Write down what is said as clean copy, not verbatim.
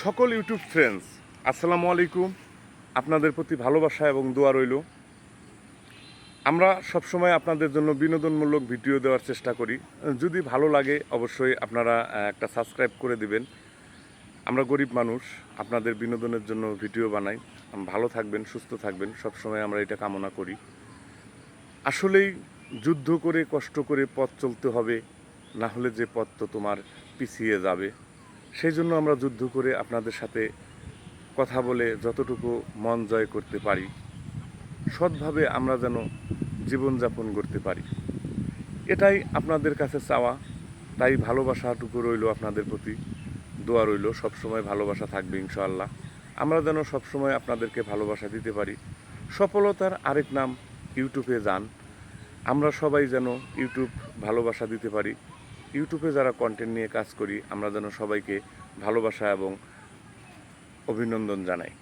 সকল YouTube friends, আসসালামু আলাইকুম। আপনাদের প্রতি ভালোবাসা এবং দোয়া রইল। আমরা সবসময় আপনাদের জন্য বিনোদনমূলক ভিডিও দেওয়ার চেষ্টা করি। যদি ভালো লাগে অবশ্যই আপনারা একটা সাবস্ক্রাইব করে দিবেন। আমরা গরিব মানুষ, আপনাদের বিনোদনের জন্য ভিডিও বানাই। ভালো থাকবেন, সুস্থ থাকবেন, সবসময় আমরা এটা কামনা করি। আসলেই যুদ্ধ করে কষ্ট করে পথ চলতে হবে, না হলে যে পথ তো তোমার পিছিয়ে যাবে। সেই জন্য আমরা যুদ্ধ করে আপনাদের সাথে কথা বলে যতটুকু মন জয় করতে পারি, সৎভাবে আমরা যেন জীবনযাপন করতে পারি, এটাই আপনাদের কাছে চাওয়া। তাই ভালোবাসাটুকু রইল আপনাদের প্রতি, দোয়া রইল। সবসময় ভালোবাসা থাকবে ইনশাআল্লাহ। আমরা যেন সবসময় আপনাদেরকে ভালোবাসা দিতে পারি। সফলতার আরেক নাম ইউটিউবে যান। আমরা সবাই যেন ইউটিউব ভালোবাসা দিতে পারি। ইউটিউবে যারা কন্টেন্ট নিয়ে কাজ করি, আমরা যেন সবাইকে ভালোবাসা এবং অভিনন্দন জানাই।